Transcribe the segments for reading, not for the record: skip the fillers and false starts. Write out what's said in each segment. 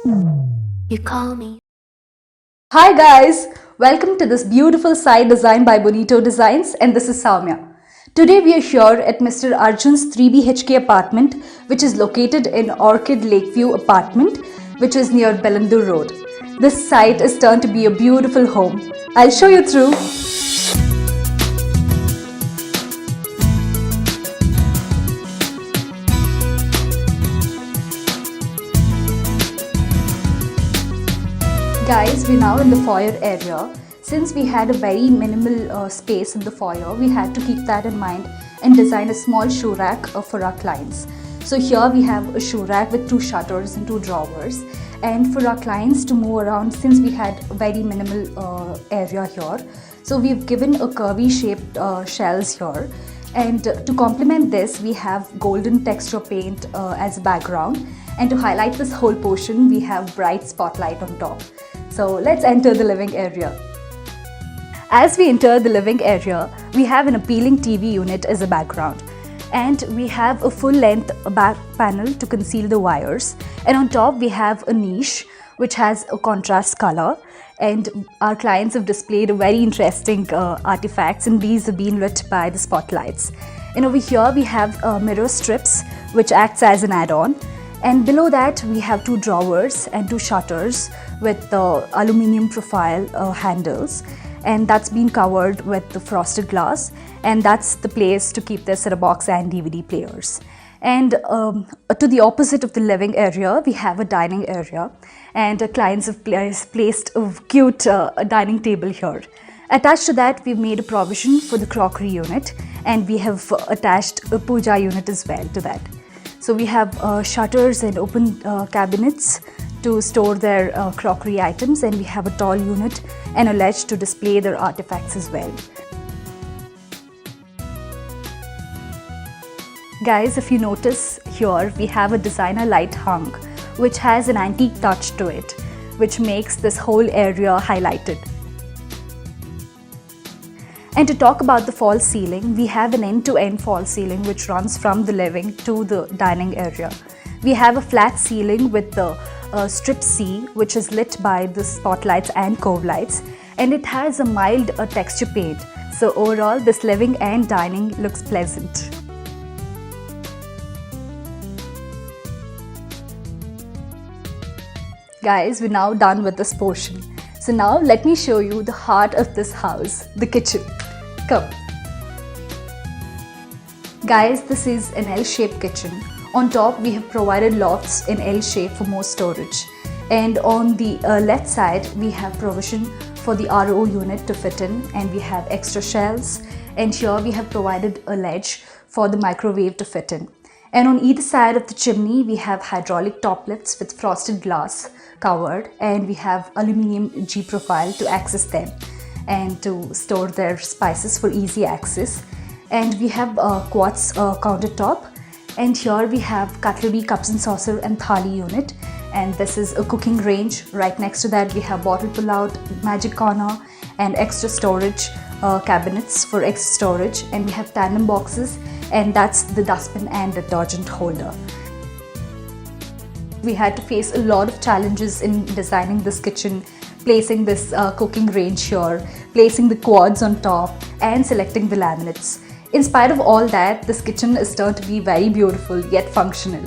You call me. Hi guys, welcome to this beautiful site designed by Bonito Designs, and this is Soumya. Today we are here at Mr. Arjun's 3 BHK apartment, which is located in Orchid Lakeview apartment, which is near Bellandur Road. This site is turned to be a beautiful home. I'll show you through. Guys, we're now in the foyer area. Since we had a very minimal space in the foyer, we had to keep that in mind and design a small shoe rack for our clients. So here we have a shoe rack with 2 shutters and 2 drawers. And for our clients to move around, since we had a very minimal area here, so we've given a curvy shaped shelves here. And to complement this, we have golden texture paint as a background. And to highlight this whole portion, we have bright spotlight on top. So let's enter the living area. As we enter the living area, we have an appealing TV unit as a background. And we have a full-length back panel to conceal the wires. And on top, we have a niche which has a contrast color. And our clients have displayed very interesting artifacts, and these have been lit by the spotlights. And over here, we have mirror strips which acts as an add-on. And below that, we have 2 drawers and 2 shutters with the aluminium profile handles. And that's been covered with the frosted glass. And that's the place to keep their set-top box and DVD players. And to the opposite of the living area, we have a dining area. And clients have placed a cute dining table here. Attached to that, we've made a provision for the crockery unit. And we have attached a puja unit as well to that. So we have shutters and open cabinets to store their crockery items, and we have a tall unit and a ledge to display their artifacts as well. Guys, if you notice here, we have a designer light hung, which has an antique touch to it, which makes this whole area highlighted. And to talk about the false ceiling, we have an end-to-end false ceiling which runs from the living to the dining area. We have a flat ceiling with the strip C, which is lit by the spotlights and cove lights, and it has a mild texture paint. So overall, this living and dining looks pleasant. Guys, we're now done with this portion. So now let me show you the heart of this house, the kitchen. Come. Guys, this is an L-shaped kitchen. On top, we have provided lofts in L shape for more storage. And on the left side, we have provision for the RO unit to fit in, and we have extra shelves. And here we have provided a ledge for the microwave to fit in. And on either side of the chimney, we have hydraulic top lifts with frosted glass covered, and we have aluminium G profile to access them and to store their spices for easy access. And we have a quartz countertop, and here we have cutlery, cups and saucer and thali unit, and this is a cooking range. Right next to that, we have bottle pull-out, magic corner and extra storage cabinets for extra storage, and we have tandem boxes, and that's the dustbin and detergent holder. We had to face a lot of challenges in designing this kitchen, placing this cooking range here, placing the quads on top, and selecting the laminates. In spite of all that, this kitchen is turned to be very beautiful yet functional.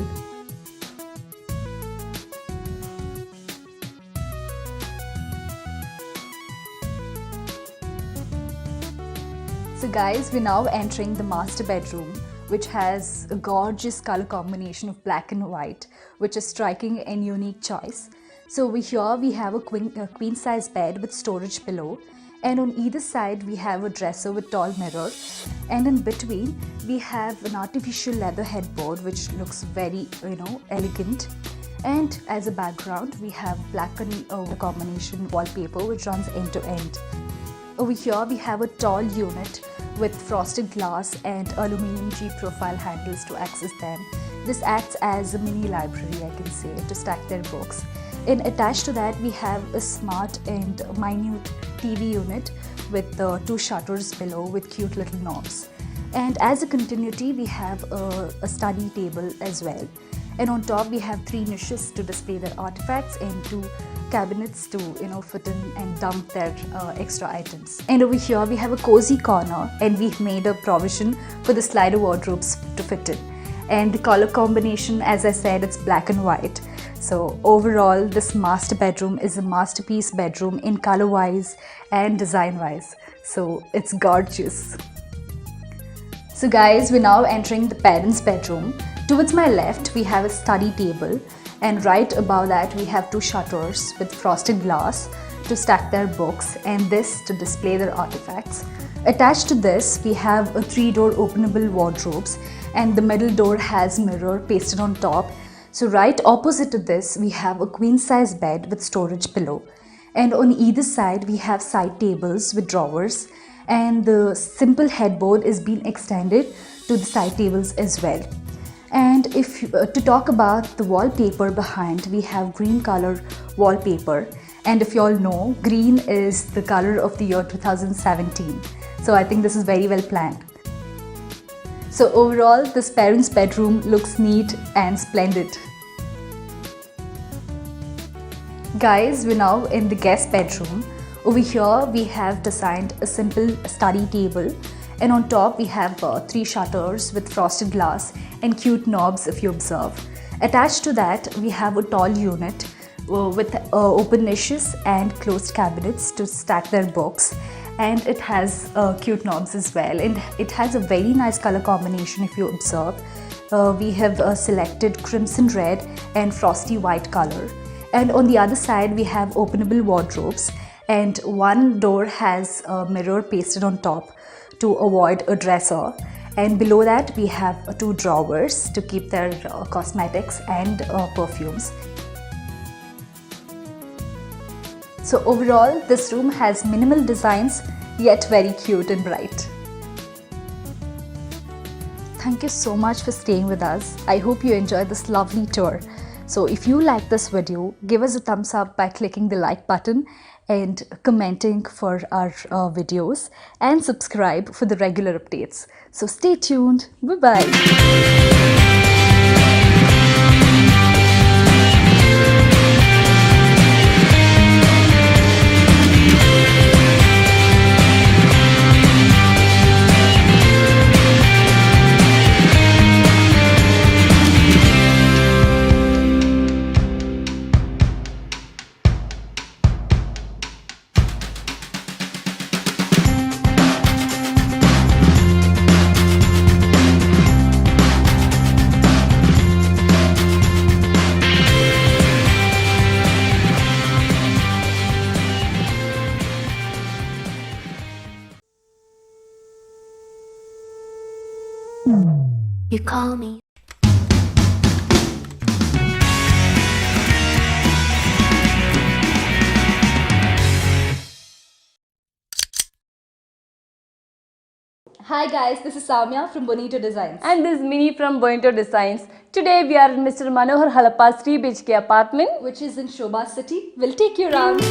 So guys, we're now entering the master bedroom, which has a gorgeous color combination of black and white, which is striking and unique choice. So over here we have a queen size bed with storage below, and on either side we have a dresser with tall mirror, and in between we have an artificial leather headboard which looks very elegant. And as a background, we have black and combination wallpaper which runs end to end. Over here we have a tall unit with frosted glass and aluminium G profile handles to access them. This acts as a mini library, I can say, to stack their books. And attached to that, we have a smart and minute TV unit with 2 shutters below with cute little knobs. And as a continuity, we have a study table as well. And on top we have 3 niches to display their artifacts and 2 cabinets to fit in and dump their extra items. And over here we have a cozy corner, and we've made a provision for the slider wardrobes to fit in. And the color combination, as I said, it's black and white. So overall, this master bedroom is a masterpiece bedroom in color wise and design wise. So it's gorgeous. So guys, we're now entering the parents' bedroom. Towards my left we have a study table, and right above that we have 2 shutters with frosted glass to stack their books, and this to display their artifacts. Attached to this we have a 3-door openable wardrobes, and the middle door has mirror pasted on top. So right opposite to this we have a queen size bed with storage pillow, and on either side we have side tables with drawers, and the simple headboard is being extended to the side tables as well. And if to talk about the wallpaper behind, we have green color wallpaper, and if you all know, green is the color of the year 2017. So I think this is very well planned. So overall, this parents' bedroom looks neat and splendid. Guys, we're now in the guest bedroom. Over here we have designed a simple study table, and on top we have 3 shutters with frosted glass and cute knobs if you observe. Attached to that we have a tall unit with open niches and closed cabinets to stack their books, and it has cute knobs as well, and it has a very nice color combination if you observe. We have selected crimson red and frosty white color, and on the other side we have openable wardrobes, and one door has a mirror pasted on top to avoid a dresser, and below that we have 2 drawers to keep their cosmetics and perfumes. So overall, this room has minimal designs yet very cute and bright. Thank you so much for staying with us. I hope you enjoyed this lovely tour. So if you like this video, give us a thumbs up by clicking the like button and commenting for our videos, and subscribe for the regular updates. So stay tuned. Bye-bye. You call me. Hi guys, this is Samya from Bonito Designs. And this is Mini from Bonito Designs. Today we are in Mr. Manohar Halappa's 3 BHK apartment, which is in Shobha City. We'll take you around.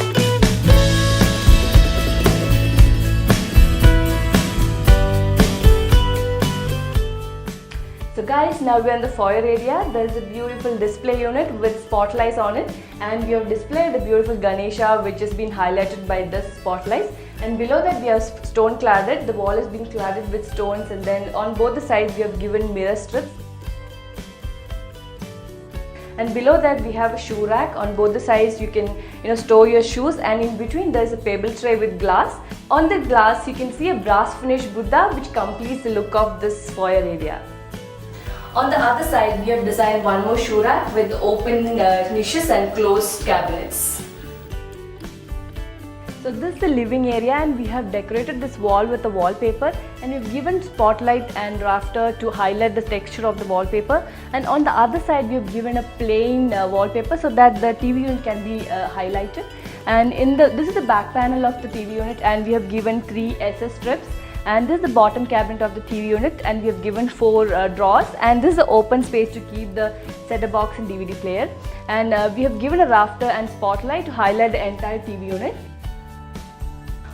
So guys, now we are in the foyer area. There is a beautiful display unit with spotlights on it, and we have displayed a beautiful Ganesha which has been highlighted by this spotlights. And below that we have stone cladded. The wall has been cladded with stones, and then on both the sides we have given mirror strips. And below that we have a shoe rack. On both the sides you can store your shoes, and in between there is a pebble tray with glass. On the glass you can see a brass finished Buddha which completes the look of this foyer area. On the other side we have designed one more shoe rack with open niches and closed cabinets. So this is the living area, and we have decorated this wall with a wallpaper, and we've given spotlight and rafter to highlight the texture of the wallpaper. And on the other side we have given a plain wallpaper so that the TV unit can be highlighted. And this is the back panel of the TV unit, and we have given 3 SS strips. And this is the bottom cabinet of the TV unit, and we have given 4 drawers, and this is the open space to keep the set-top box and DVD player. And we have given a rafter and spotlight to highlight the entire TV unit.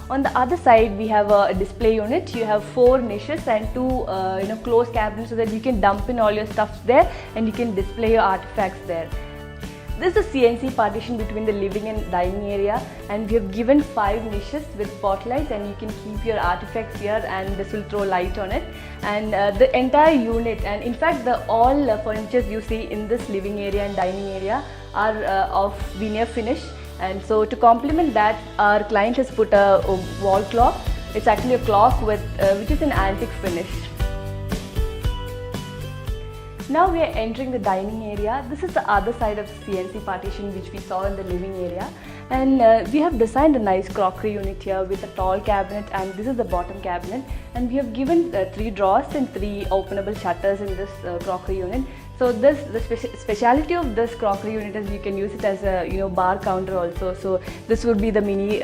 On the other side, we have a display unit. You have 4 niches and 2 closed cabinets so that you can dump in all your stuffs there and you can display your artifacts there. This is a CNC partition between the living and dining area, and we have given 5 niches with spotlights, and you can keep your artifacts here and this will throw light on it. And the entire unit, and in fact all furnitures you see in this living area and dining area are of veneer finish. And so to complement that, our client has put a wall clock. It's actually a clock with which is an antique finish. Now we are entering the dining area. This is the other side of the CNC partition which we saw in the living area, and we have designed a nice crockery unit here with a tall cabinet, and this is the bottom cabinet, and we have given 3 drawers and 3 openable shutters in this crockery unit. So the speciality of this crockery unit is you can use it as a bar counter also. So this would be the mini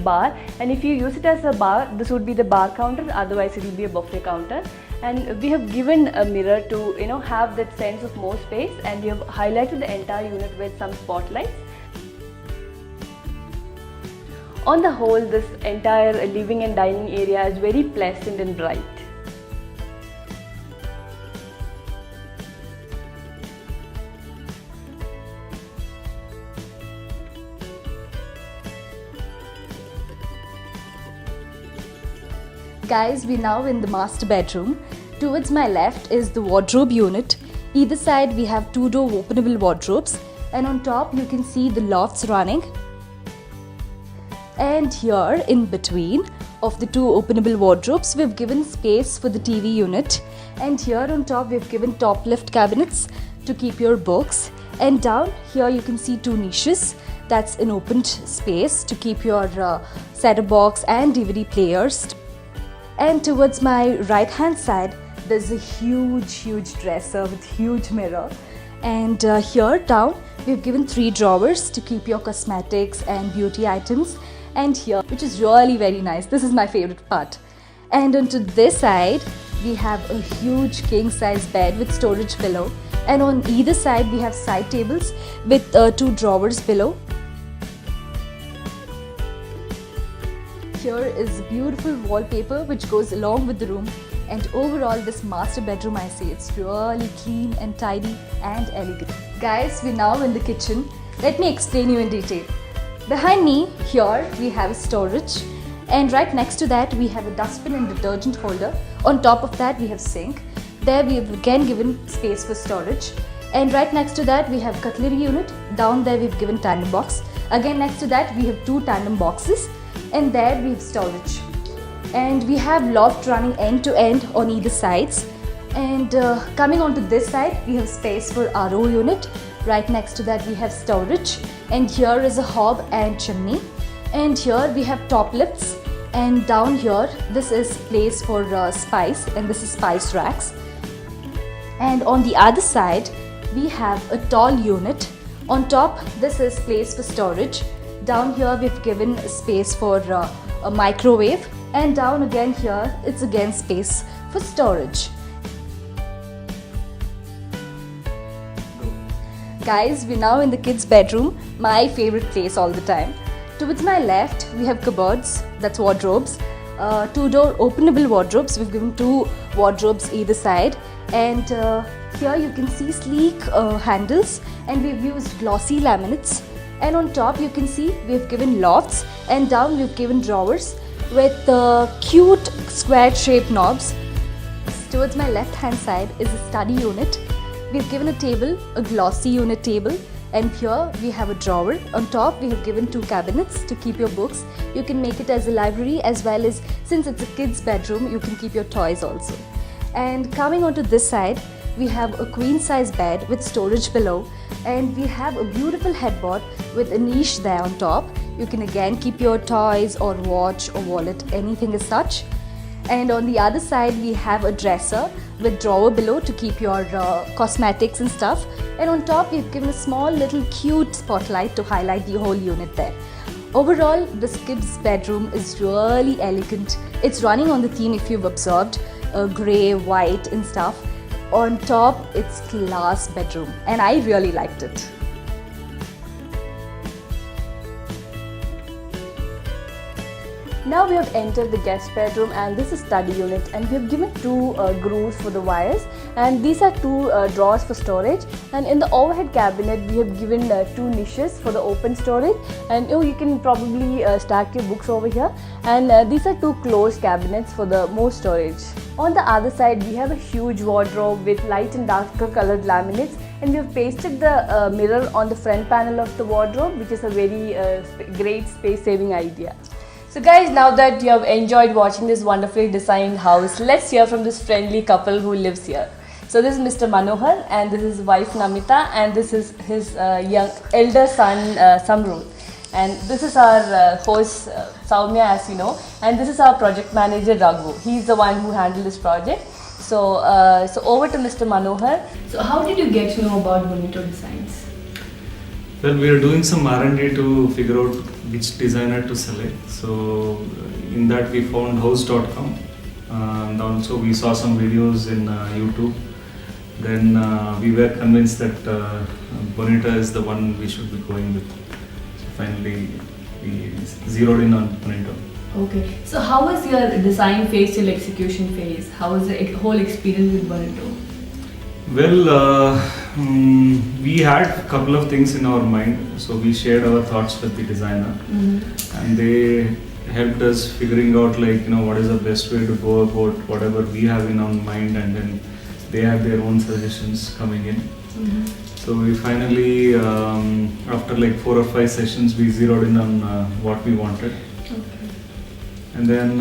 bar, and if you use it as a bar, this would be the bar counter, otherwise it will be a buffet counter. And we have given a mirror to have that sense of more space, and we have highlighted the entire unit with some spotlights. On the whole, this entire living and dining area is very pleasant and bright. Guys, we're now in the master bedroom. Towards my left is the wardrobe unit. Either side we have 2-door openable wardrobes, and on top you can see the lofts running. And here in between of the 2 openable wardrobes, we've given space for the TV unit, and here on top we've given top lift cabinets to keep your books, and down here you can see 2 niches. That's an opened space to keep your set-top box and DVD players. And towards my right hand side there's a huge dresser with huge mirror, and here down we've given 3 drawers to keep your cosmetics and beauty items, and here, which is really very nice, this is my favorite part. And onto this side we have a huge king size bed with storage below, and on either side we have side tables with 2 drawers below. Here is beautiful wallpaper which goes along with the room, and overall this master bedroom, I say it's really clean and tidy and elegant. Guys, we're now in the kitchen. Let me explain you in detail. Behind me here we have a storage, and right next to that we have a dustbin and detergent holder. On top of that we have sink. There we have again given space for storage, and right next to that we have cutlery unit. Down there we've given tandem box. Again next to that we have 2 tandem boxes, and there we have storage, and we have loft running end to end on either sides. And coming on to this side we have space for RO unit. Right next to that we have storage, and here is a hob and chimney, and here we have top lifts, and down here this is place for spice, and this is spice racks. And on the other side we have a tall unit. On top this is place for storage. Down here we've given space for a microwave, and down again here it's again space for storage. Guys, we're now in the kids' bedroom, my favorite place all the time. Towards my left we have cupboards, that's wardrobes, 2-door openable wardrobes. We've given 2 wardrobes either side, and here you can see sleek handles, and we've used glossy laminates. And on top you can see we've given lofts, and down we've given drawers with cute square shaped knobs. Towards my left hand side is a study unit. We've given a table, a glossy unit table, and here we have a drawer. On top we have given 2 cabinets to keep your books. You can make it as a library, as well as, since it's a kids bedroom, you can keep your toys also. And coming onto this side we have a queen size bed with storage below, and we have a beautiful headboard with a niche there on top. You can again keep your toys or watch or wallet, anything as such. And on the other side we have a dresser with drawer below to keep your cosmetics and stuff, and on top we've given a small little cute spotlight to highlight the whole unit there. Overall, this kids bedroom is really elegant. It's running on the theme, if you've observed, grey, white and stuff. On top it's class bedroom, and I really liked it. Now we have entered the guest bedroom, and this is study unit, and we have given two grooves for the wires, and these are two drawers for storage, and in the overhead cabinet we have given two niches for the open storage, and you can probably stack your books over here, and these are two closed cabinets for the more storage. On the other side we have a huge wardrobe with light and darker colored laminates, and we have pasted the mirror on the front panel of the wardrobe, which is a very great space saving idea. So guys, now that you have enjoyed watching this wonderfully designed house, let's hear from this friendly couple who lives here. So this is Mr. Manohar, and this is his wife Namita, and this is his young elder son Samru. And this is our host Saumya, as you know, and this is our project manager Raghu. He's the one who handled this project. So over to Mr. Manohar. So how did you get to know about Bonito Designs? Well, we are doing some R&D to figure out which designer to select. So in that we found house.com, and also we saw some videos in YouTube. Then we were convinced that Bonita is the one we should be going with. So finally we zeroed in on Bonita. Okay. So how was your design phase till execution phase? How was the whole experience with Bonito? Well, we had a couple of things in our mind, so we shared our thoughts with the designer, and they helped us figuring out what is the best way to go about whatever we have in our mind, and then they have their own suggestions coming in. So we finally, after 4 or 5 sessions, we zeroed in on what we wanted. Okay. And then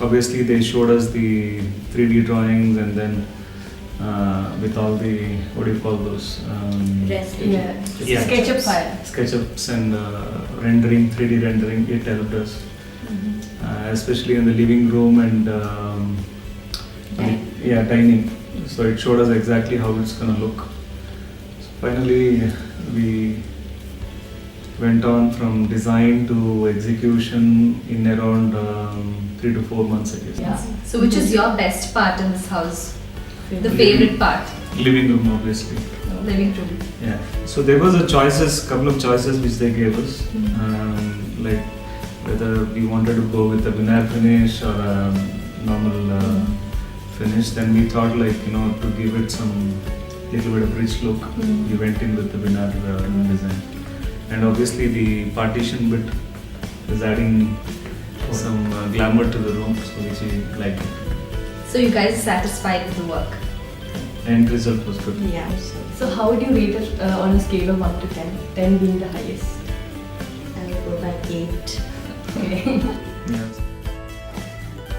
obviously they showed us the 3D drawings, and then with all the, what do you call those? SketchUp file. SketchUps and rendering, 3D rendering, it helped us. Especially in the living room and dining. So it showed us exactly how it's gonna look. So finally we went on from design to execution in around 3 to 4 months, I guess. Yeah. So which is your best part in this house? The favorite part? Living room, obviously. Living room. Yeah. So there was couple of choices which they gave us, like whether we wanted to go with a vinyl finish or a normal finish. Then we thought to give it some little bit of rich look, we went in with the vinyl design. And obviously the partition bit is adding some glamour to the room, so which we liked it. So you guys are satisfied with the work? End result was good. Yeah. So how would you rate it on a scale of 1 to 10? 10 being the highest. I will go by 8. Okay. Yeah.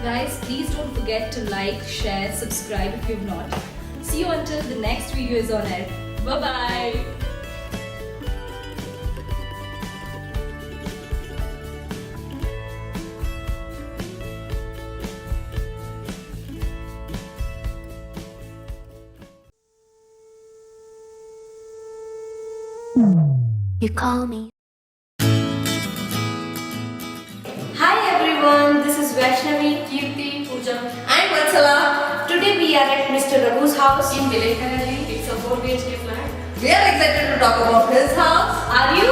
Guys, please don't forget to like, share, subscribe if you've not. See you until the next video is on air. Bye-bye. You call me. Hi everyone, this is Vaishnavi, Kirti, Pooja and Vatsala. Today we are at Mr. Raghu's house in Vilaykarali. It's a 4 BHK flat. We are excited to talk about his house. Are you?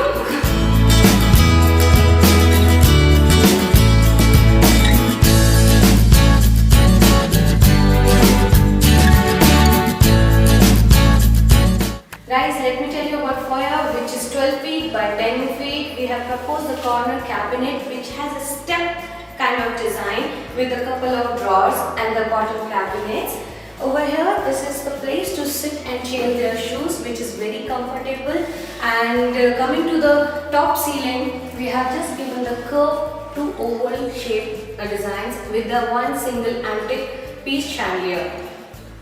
Guys, let me tell you about foyer, which is 12 feet by 10 feet. We have proposed the corner cabinet, which has a step kind of design with a couple of drawers and the bottom cabinets. Over here, this is the place to sit and change their shoes, which is very comfortable. And coming to the top ceiling, we have just given the curved to oval shape designs with the one single antique piece chandelier.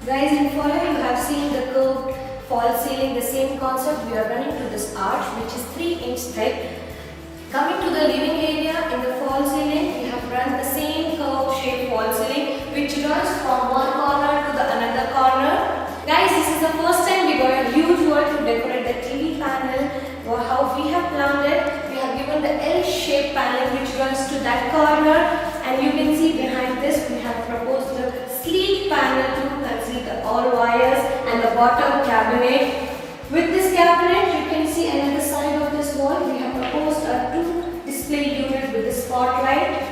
Guys, in foyer you have seen the curved false ceiling, the same concept. We are running to this arch, which is 3-inch thick. Coming to the living area, in the false ceiling, we have run the same curved shape false ceiling, which runs from one corner to the another corner. Guys, this is the first time we got a huge wall to decorate the TV panel. How we have planned it, we have given the L-shaped panel which runs to that corner, and you can see behind this we have proposed the sleek panel to conceal the all wires and the bottom cabinet. With this cabinet, you can see another side of this wall we have proposed a 2 display unit with a spotlight.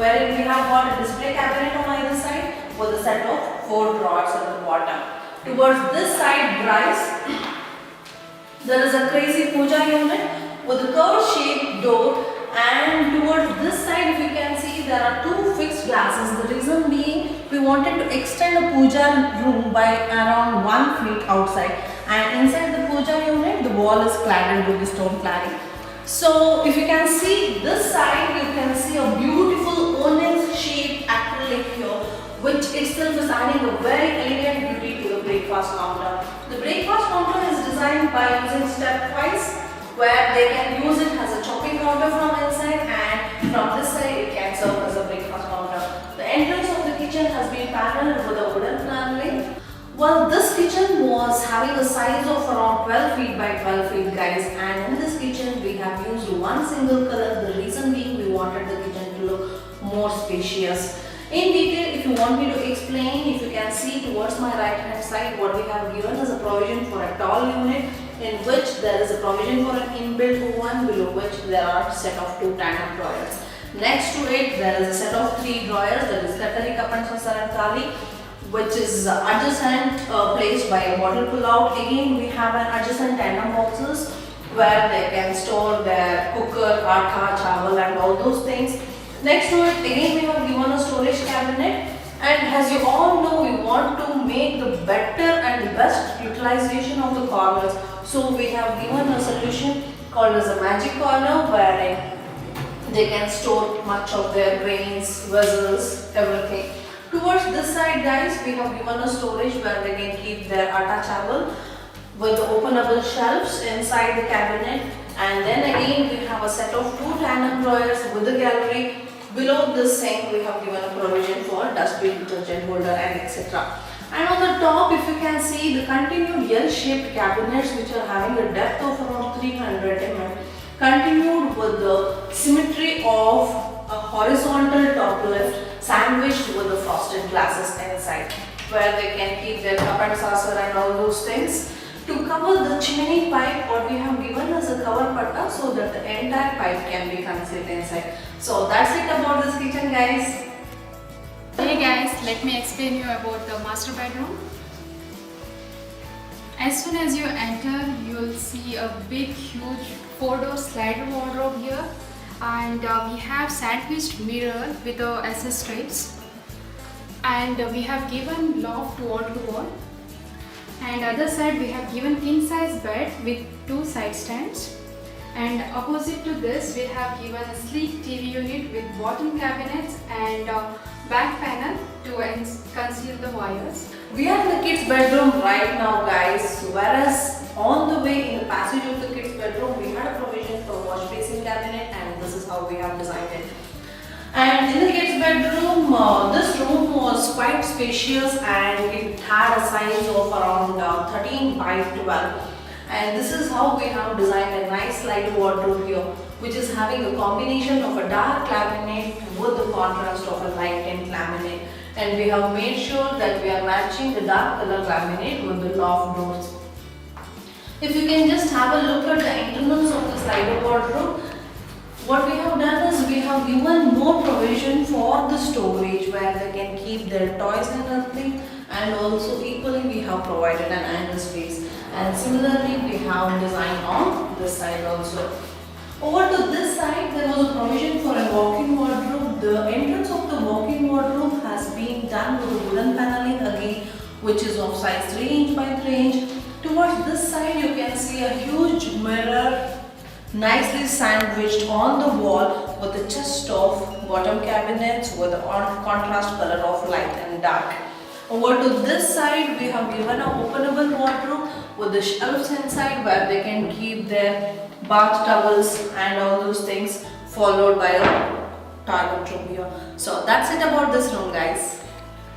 wherein we have got a display cabinet on either side with a set of 4 drawers at the bottom. Towards this side, guys, there is a crazy puja unit with a curved shaped door, and towards this side, if you can see, there are 2 fixed glasses. The reason being, we wanted to extend the puja room by around 1 feet outside, and inside the puja unit, the wall is cladded with the stone cladding. So if you can see this side, you can see a beautiful onyx shaped acrylic here, which itself is adding a very elegant beauty to the breakfast counter. The breakfast counter is designed by using stepwise, where they can use it as a chopping counter from inside, and from this side it can serve as a breakfast counter. The entrance of the kitchen has been paneled with a wooden paneling. Well, this kitchen was having a size of around 12 feet by 12 feet, guys, and in this kitchen we have used one single color. The reason being, we wanted the kitchen to look more spacious. In detail, if you want me to explain, if you can see towards my right hand side, what we have given is a provision for a tall unit, in which there is a provision for an inbuilt oven, below which there are a set of 2 tandem drawers. Next to it, there is a set of 3 drawers, that is cutlery, cup and saucer and thali, which is adjacent placed by a bottle pull out. Again, we have an adjacent tandem boxes where they can store their cooker, atta, chawal and all those things. Next to it, again we have given a storage cabinet, and as you all know, we want to make the better and best utilization of the corners. So we have given a solution called as a magic corner, wherein they can store much of their grains, vessels, everything. Towards this side, guys, we have given a storage where they can keep their atta chawal with openable shelves inside the cabinet, and then again we have a set of 2 tandem drawers with a gallery. Below this sink, we have given a provision for dustbin, detergent holder and etc. And on the top, if you can see, the continued L-shaped cabinets which are having a depth of around 300 mm, continued with the symmetry of a horizontal top lift sandwiched with the frosted glasses inside, where they can keep their cup and saucer and all those things. To cover the chimney pipe, what we have given as a cover patta, so that the entire pipe can be concealed inside. So that's it about this kitchen, guys. Hey guys, let me explain you about the master bedroom. As soon as you enter, you will see a big huge 4-door slider wardrobe here, and we have sandwiched mirror with the SS strips, and we have given loft wall to wall, and other side we have given king size bed with 2 side stands, and opposite to this we have given a sleek TV unit with bottom cabinets and back panel to conceal the wires. We are in the kids bedroom right now, guys, whereas on the way in the passage of the kids bedroom we had a provision for wash basin cabinet, and this is how we have designed it. And in the kids bedroom, this room was quite spacious, and it had a size of around 13 by 12. And this is how we have designed a nice slide wardrobe here, which is having a combination of a dark laminate with the contrast of a light tint laminate. And we have made sure that we are matching the dark color laminate with the loft doors. If you can just have a look at the internals of the slider wardrobe, what we have done is we have given more provision for the storage where they can keep their toys and everything, and also equally we have provided an angle space, and similarly we have designed on this side also. Over to this side, there was a provision for a walk-in wardrobe. The entrance of the walk-in wardrobe has been done with a wooden paneling again, which is of size 3 inch by 3 inch. Towards this side you can see a huge mirror nicely sandwiched on the wall with a chest of bottom cabinets with a contrast color of light and dark. Over to this side we have given an openable wardrobe with the shelves inside where they can keep their bath towels and all those things, followed by a toilet room here. So that's it about this room, guys.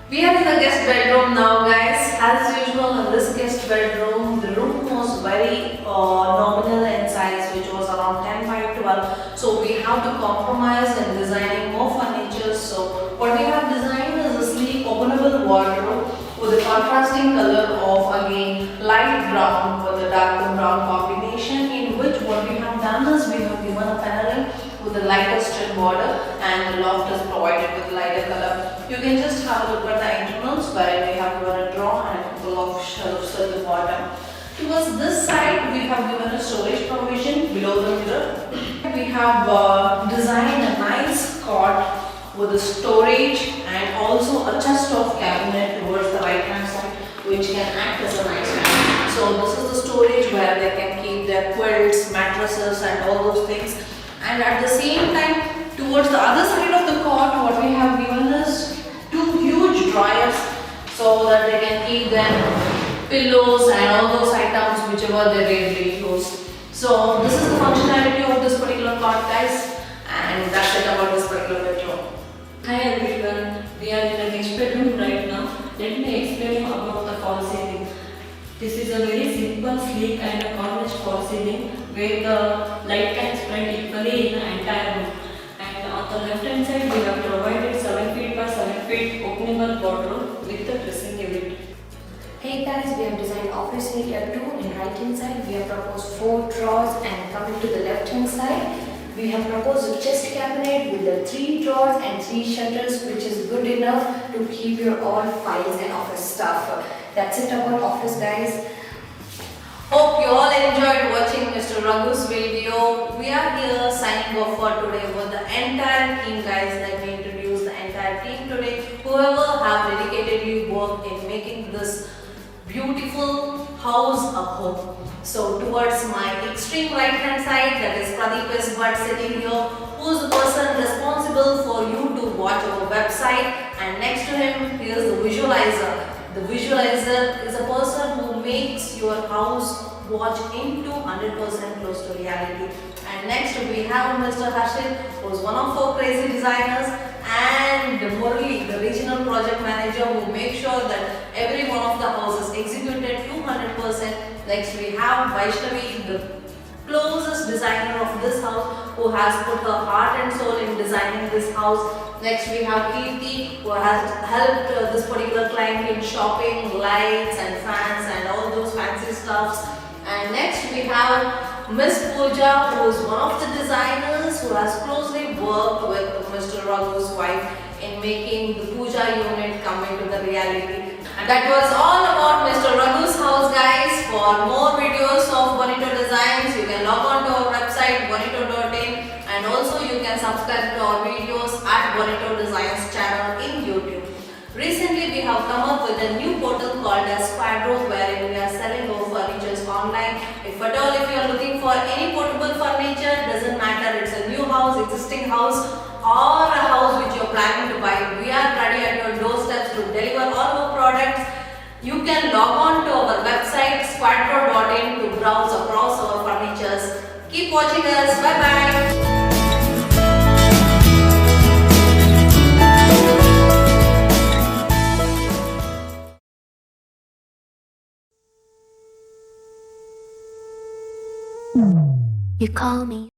We are in the guest bedroom now, guys. As usual in this guest bedroom, the room was very nominal in size, which was around 10 by 12. So we have to compromise in designing more furniture. So what we have designed is a sleek openable wardrobe with a contrasting color of again light brown with a darker brown combination, in which what we have done is we have given a paneling with a lighter stone border and the loft is provided with lighter color. You can just have a look at the internals where we have given a drawer and a couple of shelves at the bottom. Towards this side, we have given a storage provision below the mirror. We have designed a nice cot with a storage and also a chest of cabinet towards the right hand side, which can act as a nightstand. So this is the storage where they can keep their quilts, mattresses and all those things. And at the same time, towards the other side of the cot, what we have given is two huge drawers so that they can keep their pillows and all those items whichever they rarely use. So this is the functionality of this particular cot, guys, and that's it about this particular bedroom. Hi everyone, we are in the next bedroom right now. Let me explain you about the fall ceiling. This is a very simple, sleek and a cornice fall ceiling where the light can spread equally in the entire room. And on the left hand side we have provided 7 feet by 7 feet openable wardrobe with the dressing unit. Hey guys, we have designed office area 2 in right hand side. We have proposed 4 drawers, and coming to the left hand side, we have proposed a chest cabinet with the 3 drawers and 3 shutters, which is good enough to keep your all files and office stuff. That's it about office, guys. Hope you all enjoyed watching Mr. Raghu's video. We are here signing off for today with the entire team, guys. Let me introduce the entire team today. Whoever have dedicatedly worked in making this beautiful house a home. So towards my extreme right hand side, that is Pradeep is but sitting here, who is the person responsible for you to watch our website, and next to him is the visualizer. The visualizer is a person who makes your house watch into 100% close to reality. And next we have Mr. Harshit, who is one of our crazy designers, and Murali, the regional project manager, who makes sure that every one of the houses executed to 100%. Next we have Vaishnavi, the closest designer of this house, who has put her heart and soul in designing this house. Next we have Kirti, who has helped this particular client in shopping, lights and fans and all those fancy stuffs. And next we have Miss Pooja, who is one of the designers who has closely worked with Mr. Raghu's wife in making the puja unit come into the reality. And that was all about Mr. Raghu's house, guys. For more videos of Bonito Designs, you can log on to our website bonito.in, and also you can subscribe to our videos at Bonito Designs channel in YouTube. Recently we have come up with a new portal called as Squadro, wherein we are selling our furnitures online. If at all if you are looking for any portable furniture, doesn't matter, it's a new house, existing house, or a house which you are planning to buy, we are ready at your doorsteps to deliver all our products. You can log on to our website squadro.in to browse across our furnitures. Keep watching us. Bye bye. You call me.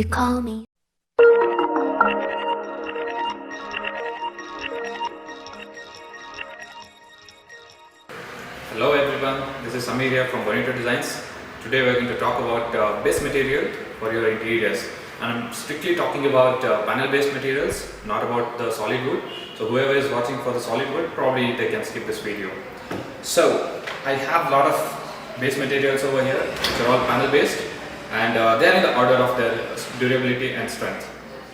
You call me. Hello everyone, this is Samir here from Bonito Designs. Today we are going to talk about base material for your interiors. And I'm strictly talking about panel based materials, not about the solid wood. So whoever is watching for the solid wood, probably they can skip this video. So I have a lot of base materials over here, which are all panel based, and they are in the order of their durability and strength.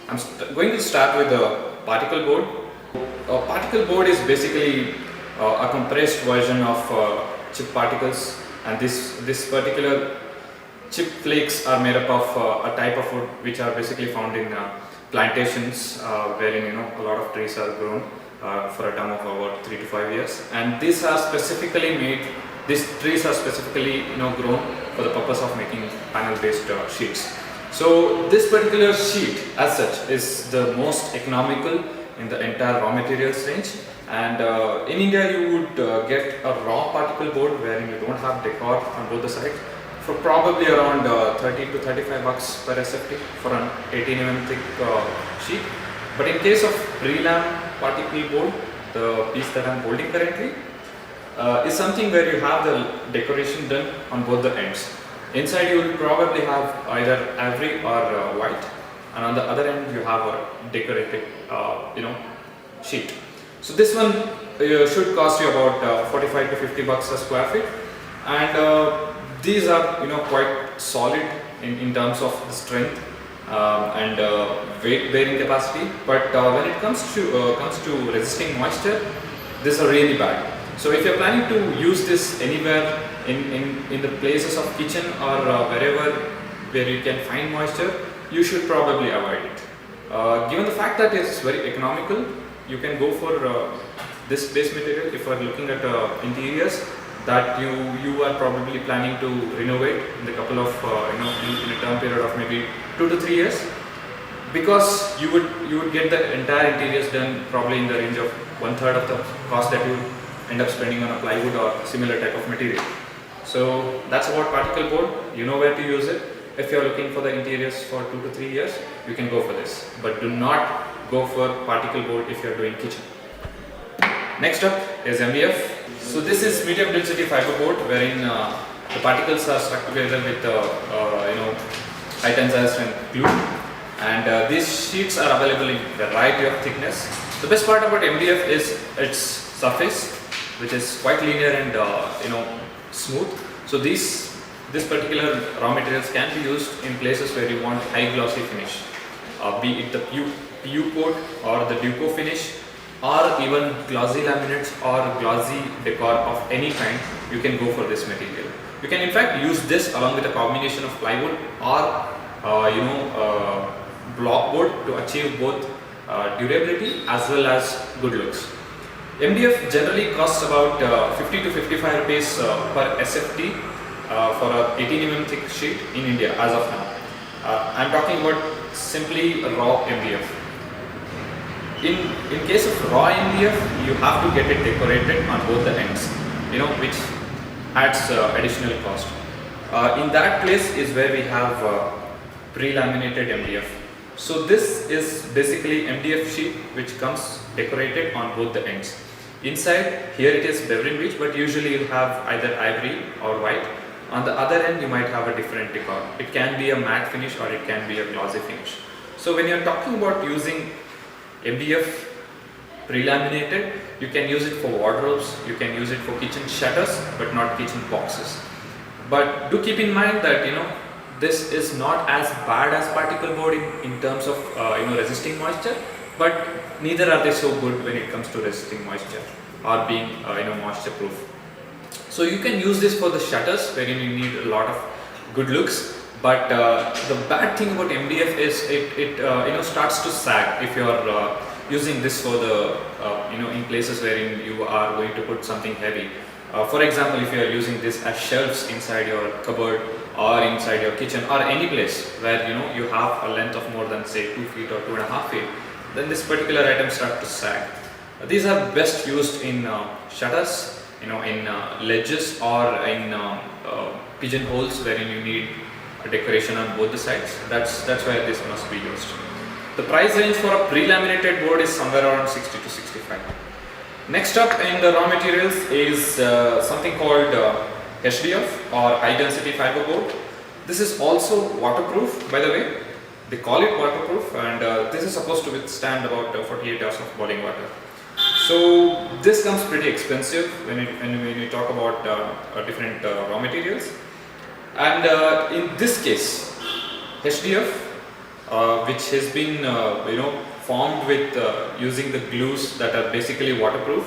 I'm going to start with the particle board. A particle board is basically a compressed version of chip particles, and this particular chip flakes are made up of a type of wood which are basically found in plantations wherein a lot of trees are grown for a term of about 3 to 5 years, and these are specifically made. These trees are specifically grown for the purpose of making panel based sheets. So this particular sheet as such is the most economical in the entire raw materials range. And in India you would get a raw particle board wherein you don't have decor on both the sides for probably around 30 to 35 bucks per SFT for an 18 mm thick sheet. But in case of prelam particle board, the piece that I'm holding currently is something where you have the decoration done on both the ends. Inside you will probably have either ivory or white, and on the other end you have a decorated sheet. So this one should cost you about 45 to 50 bucks a square feet, and these are quite solid in terms of the strength and weight bearing capacity. But when it comes to resisting moisture, these are really bad. So if you're planning to use this anywhere in the places of kitchen or wherever where you can find moisture, you should probably avoid it. Given the fact that it's very economical, you can go for this base material if you are looking at interiors that you are probably planning to renovate in the couple of in a term period of maybe 2 to 3 years, because you would get the entire interiors done probably in the range of 1/3 of the cost that you end up spending on a plywood or similar type of material. So that's about particle board. You know where to use it. If you are looking for the interiors for 2 to 3 years, you can go for this, but do not go for particle board if you are doing kitchen. Next up is MDF. So this is medium density fiber board wherein the particles are stuck together with high tensile strength glue, and these sheets are available in a variety of thickness. The best part about MDF is its surface, which is quite linear and smooth. So this particular raw materials can be used in places where you want high glossy finish, be it the PU coat or the Duco finish, or even glossy laminates or glossy decor of any kind. You can go for this material. You can in fact use this along with a combination of plywood or block board to achieve both durability as well as good looks. MDF generally costs about 50 to 55 rupees per SFT for a 18 mm thick sheet in India as of now. I'm talking about simply raw MDF. In case of raw MDF, you have to get it decorated on both the ends, which adds additional cost. In that place is where we have pre-laminated MDF. So this is basically MDF sheet which comes decorated on both the ends. Inside, here it is bevel bleach, but usually you have either ivory or white. On the other end, you might have a different decor. It can be a matte finish or it can be a glossy finish. So when you're talking about using MDF pre-laminated, you can use it for wardrobes, you can use it for kitchen shutters, but not kitchen boxes. But do keep in mind that this is not as bad as particle board in terms of resisting moisture, but neither are they so good when it comes to resisting moisture or being moisture proof. So you can use this for the shutters wherein you need a lot of good looks. But the bad thing about MDF is it starts to sag if you are using this for the in places wherein you are going to put something heavy. For example, if you are using this as shelves inside your cupboard or inside your kitchen or any place where you have a length of more than say 2 feet or 2.5 feet, then this particular item starts to sag. These are best used in shutters, in ledges or in pigeonholes wherein you need decoration on both the sides. That's why this must be used. The price range for a pre-laminated board is somewhere around 60 to 65. Next up in the raw materials is something called HDF or high density fiber board. This is also waterproof, by the way. They call it waterproof, and this is supposed to withstand about 48 hours of boiling water. So this comes pretty expensive when you talk about different raw materials. And in this case, HDF, which has been formed with using the glues that are basically waterproof,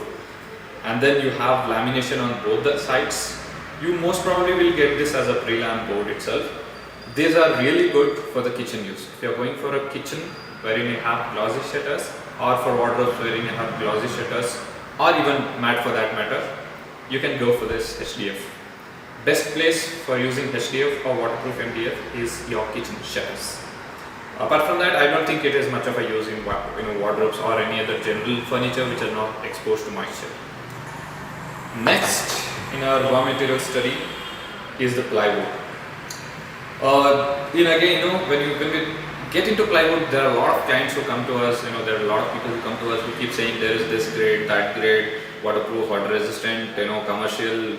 and then you have lamination on both the sides. You most probably will get this as a pre-lam board itself. These are really good for the kitchen use. If you are going for a kitchen wherein you have glossy shutters, or for wardrobes wherein you have glossy shutters, or even matte for that matter, you can go for this HDF. Best place for using HDF or waterproof MDF is your kitchen shutters. Apart from that, I don't think it is much of a use in wardrobes or any other general furniture which are not exposed to moisture. Next in our raw material study is the plywood. Again, when we get into plywood, there are a lot of clients who come to us. There are a lot of people who come to us who keep saying there is this grade, that grade, waterproof, water resistant, commercial,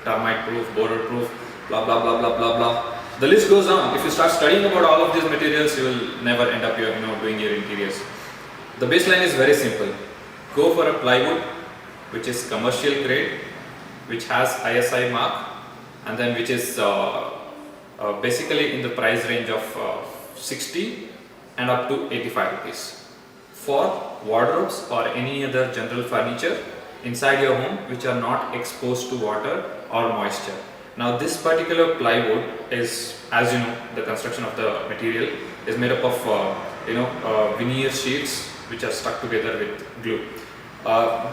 termite proof, border proof, blah blah blah blah blah blah. The list goes on. If you start studying about all of these materials, you will never end up doing your interiors. The baseline is very simple. Go for a plywood which is commercial grade, which has ISI mark, and then which is basically in the price range of 60 and up to 85 rupees for wardrobes or any other general furniture inside your home which are not exposed to water or moisture. Now this particular plywood is, as you know, the construction of the material is made up of veneer sheets which are stuck together with glue.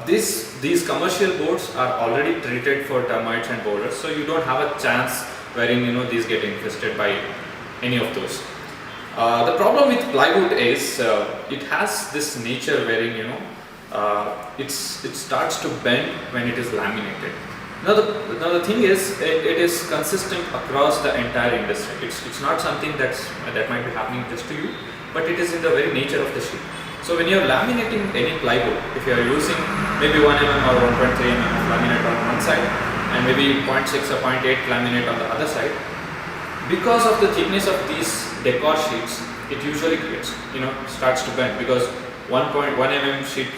These commercial boards are already treated for termites and borders, so you don't have a chance wherein these get infested by any of those. The problem with plywood is it has this nature wherein it starts to bend when it is laminated. Now the thing is, it is consistent across the entire industry. It's not something that might be happening just to you, but it is in the very nature of the sheet. So when you are laminating any plywood, if you are using maybe 1 mm or 1.3 mm of laminate on one side and maybe 0.6 or 0.8 laminate on the other side, because of the thickness of these decor sheets, it usually starts to bend, because 1 mm sheet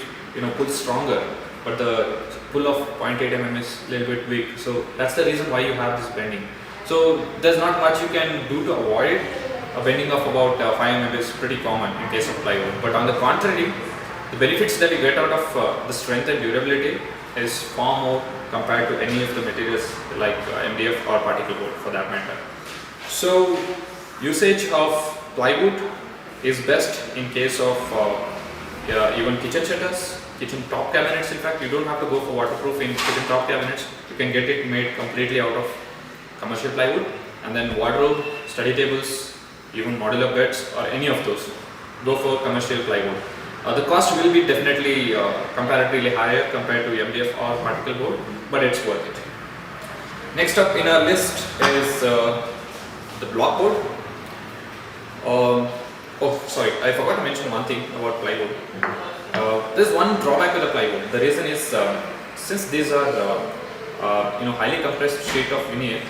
pulls stronger, but the pull of 0.8 mm is a little bit weak. So that's the reason why you have this bending. So there's not much you can do to avoid. A bending of about 5 mm is pretty common in case of plywood. But on the contrary, the benefits that you get out of the strength and durability is far more compared to any of the materials like MDF or particle board for that matter. So usage of plywood is best in case of even kitchen shutters, kitchen top cabinets. In fact, you don't have to go for waterproof in kitchen top cabinets. You can get it made completely out of commercial plywood. And then wardrobe, study tables, even modular beds or any of those, go for commercial plywood. The cost will be definitely comparatively higher compared to MDF or particle board, but it's worth it. Next up in our list is the block board. Sorry, I forgot to mention one thing about plywood. There's one drawback with the plywood. The reason is since these are highly compressed sheet of veneer,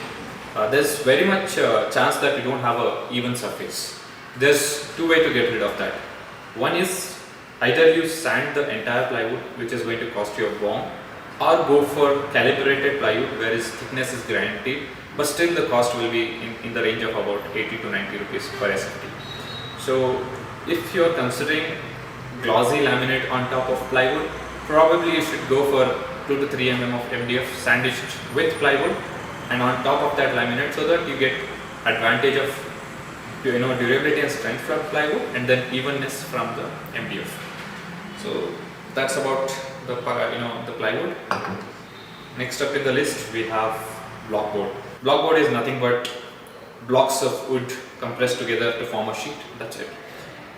there's very much chance that you don't have a even surface. There's two ways to get rid of that. One is either you sand the entire plywood, which is going to cost you a bomb, or go for calibrated plywood where its thickness is guaranteed, but still the cost will be in the range of about 80 to 90 rupees per SFT. So if you are considering glossy laminate on top of plywood, probably you should go for 2 to 3 mm of MDF sandwiched with plywood and on top of that laminate, so that you get advantage of durability and strength from plywood and then evenness from the MDF. So that's about the plywood. Next up in the list we have block board. Block board is nothing but blocks of wood compressed together to form a sheet. That's it.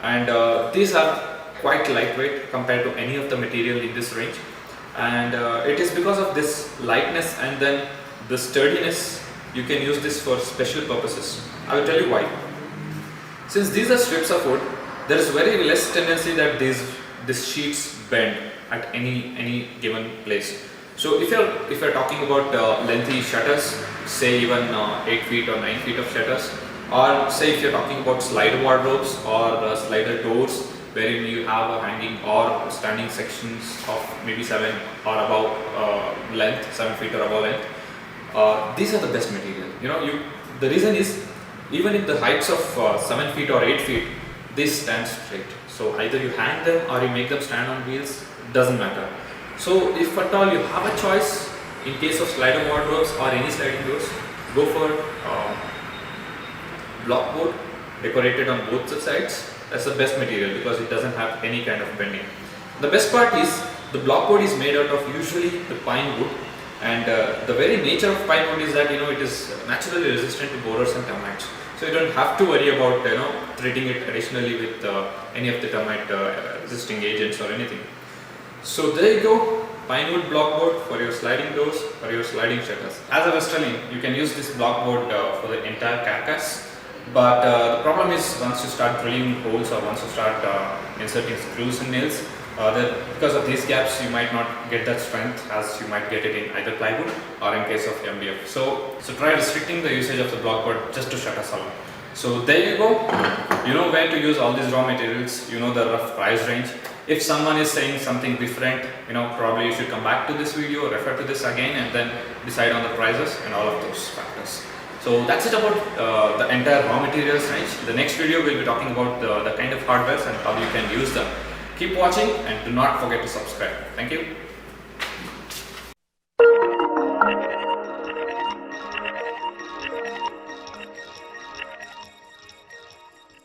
And these are quite lightweight compared to any of the material in this range, and it is because of this lightness and then the sturdiness. You can use this for special purposes. I will tell you why. Since these are strips of wood, there is very less tendency that these sheets bend at any given place. So if you're talking about lengthy shutters, say even 8 feet or 9 feet of shutters, or say if you're talking about slider wardrobes or slider doors, wherein you have a hanging or standing sections of maybe 7 or above length, 7 feet or above length, these are the best material. The reason is, even if the heights of 7 feet or 8 feet, they stand straight. So either you hang them or you make them stand on wheels, doesn't matter. So if at all you have a choice, in case of slider wardrobes or any sliding doors, go for block board decorated on both the sides. That's the best material because it doesn't have any kind of bending. The best part is the block board is made out of usually the pine wood, and the very nature of pine wood is that it is naturally resistant to borers and termites. So you don't have to worry about treating it additionally with any of the termite resisting agents or anything. So there you go, pine wood block board for your sliding doors or your sliding shutters. As I was telling, you can use this block board for the entire carcass. But the problem is, once you start drilling holes or once you start inserting screws and nails, because of these gaps you might not get that strength as you might get it in either plywood or in case of MDF. So try restricting the usage of the block board just to shut us out. So there you go, you know where to use all these raw materials, you know the rough price range. If someone is saying something different, probably you should come back to this video, refer to this again, and then decide on the prices and all of those factors. So that's it about the entire raw materials range. The next video we'll be talking about the kind of hardwares and how you can use them. Keep watching and do not forget to subscribe. Thank you.